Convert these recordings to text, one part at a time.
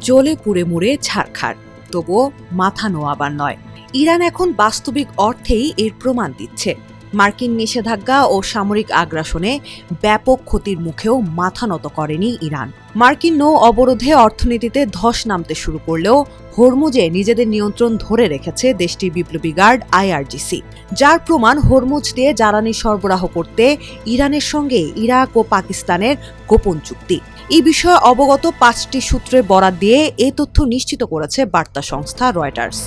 জ্বলে পুড়ে মুড়ে ছারখার, তবুও মাথা নোয়াবার নয়। ইরান এখন বাস্তবিক অর্থেই এর প্রমাণ দিচ্ছে। মার্কিন নিষেধাজ্ঞা ও সামরিক আগ্রাসনে ব্যাপক ক্ষতির মুখেও মাথা নত করেনি ইরান। মার্কিন নৌ অবরোধে অর্থনীতিতে ধস নামতে শুরু করলেও হরমুজে নিজেদের নিয়ন্ত্রণ ধরে রেখেছে দেশটির বিপ্লবী গার্ড আইআরজিসি, যার প্রমাণ হরমুজ দিয়ে জ্বালানি সরবরাহ করতে ইরানের সঙ্গে ইরাক ও পাকিস্তানের গোপন চুক্তি। এই বিষয়ে অবগত 5টি সূত্রে বরাত দিয়ে এ তথ্য নিশ্চিত করেছে বার্তা সংস্থা রয়টার্স।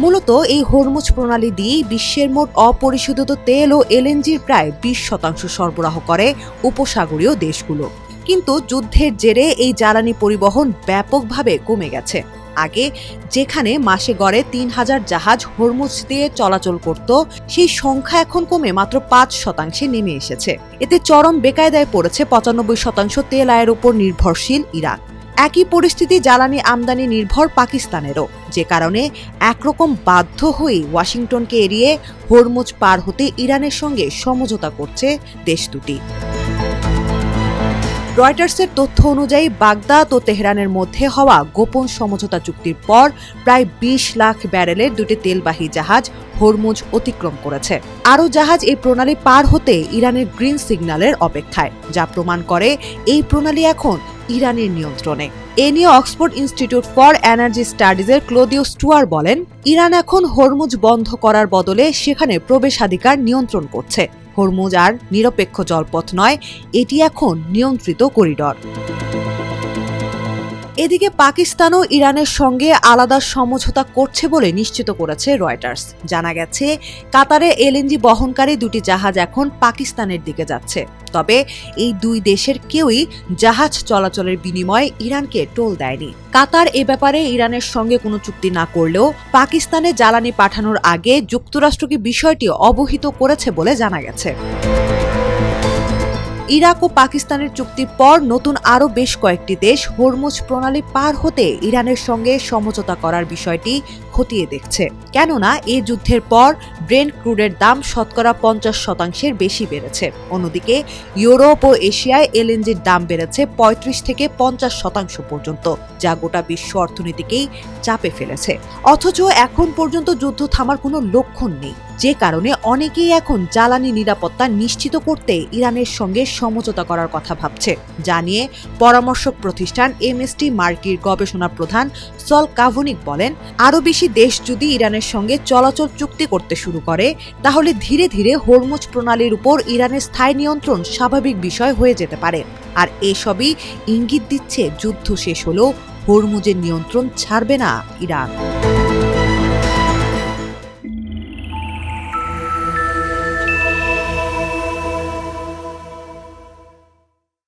মূলত এই হরমুজ প্রণালী দিয়েই বিশ্বের মোট অপরিশোধিত তেল ও এলএনজির প্রায় 20% সরবরাহ করে উপসাগরীয় দেশগুলো। কিন্তু যুদ্ধের জেরে এই জ্বালানি পরিবহন ব্যাপকভাবে কমে গেছে। আগে যেখানে মাসে গড়ে 3000 জাহাজ হরমুজ দিয়ে চলাচল করত, সেই সংখ্যা এখন কমে মাত্র 5% নেমে এসেছে। এতে চরম বেকায়দায় পড়েছে 95% তেল আয়ের উপর নির্ভরশীল ইরান। একই পরিস্থিতি জ্বালানি আমদানি নির্ভর পাকিস্তানেরও, যে কারণে একরকম বাধ্য হয়ে ওয়াশিংটনকে এড়িয়ে হরমুজ পার হতে ইরানের সঙ্গে সমঝোতা করছে দেশ দুটি। রয়টার্সের তথ্য অনুযায়ী বাগদাদ ও তেহরানের মধ্যে হওয়া গোপন সমঝোতা চুক্তির পর প্রায় 20 লাখ ব্যারেলের দুটি তেলবাহী জাহাজ হরমুজ অতিক্রম করেছে। আরও জাহাজ এই প্রণালী পার হতে ইরানের গ্রিন সিগন্যালের অপেক্ষায়, যা প্রমাণ করে এই প্রণালী এখন ইরানের নিয়ন্ত্রণে। এ নিয়ে অক্সফোর্ড ইনস্টিটিউট ফর এনার্জি স্টাডিজের ক্লোদিও স্টুয়ার বলেন, ইরান এখন হরমুজ বন্ধ করার বদলে সেখানে প্রবেশাধিকার নিয়ন্ত্রণ করছে। হরমুজ আর নিরপেক্ষ জলপথ নয়, এটি এখন নিয়ন্ত্রিত করিডর। এদিকে পাকিস্তানও ইরানের সঙ্গে আলাদা সমঝোতা করছে বলে নিশ্চিত করেছে রয়টার্স। জানা গেছে, কাতারে এলএনজি বহনকারী দুটি জাহাজ এখন পাকিস্তানের দিকে যাচ্ছে। তবে এই দুই দেশের কেউই জাহাজ চলাচলের বিনিময়ে ইরানকে টোল দেয়নি। কাতার এ ব্যাপারে ইরানের সঙ্গে কোনো চুক্তি না করলেও পাকিস্তানে জ্বালানি পাঠানোর আগে যুক্তরাষ্ট্রকে বিষয়টি অবহিত করেছে বলে জানা গেছে। ইরাক ও পাকিস্তানের চুক্তির পর নতুন আরও বেশ কয়েকটি দেশ হরমুজ প্রণালী পার হতে ইরানের সঙ্গে সমঝোতা করার বিষয়টি খতিয়ে দেখছে। কেননা এই যুদ্ধের পর ব্রেন্ট ক্রুডের দাম শতকরা 50% বেশি বেড়েছে। অন্যদিকে ইউরোপ ও এশিয়ায় এলএনজির দাম বেড়েছে 35 থেকে 50% পর্যন্ত, যা গোটা বিশ্ব অর্থনীতিকেই চাপে ফেলেছে। অথচ এখন পর্যন্ত যুদ্ধ থামার কোনো লক্ষণ নেই, যে কারণে অনেকেই এখন জ্বালানি নিরাপত্তা নিশ্চিত করতে ইরানের সঙ্গে সমঝোতা করার কথা ভাবছে। যা নিয়ে পরামর্শক প্রতিষ্ঠান এমএসটি মার্কির গবেষণা প্রধান সল কাভনিক বলেন, আরও বেশি দেশ যদি ইরানের সঙ্গে চলাচল চুক্তি করতে শুরু করে, তাহলে ধীরে ধীরে হরমুজ প্রণালীর উপর ইরানের স্থায়ী নিয়ন্ত্রণ স্বাভাবিক বিষয় হয়ে যেতে পারে। আর এসবই ইঙ্গিত দিচ্ছে যুদ্ধ শেষ হলেও হরমুজের নিয়ন্ত্রণ ছাড়বে না ইরান।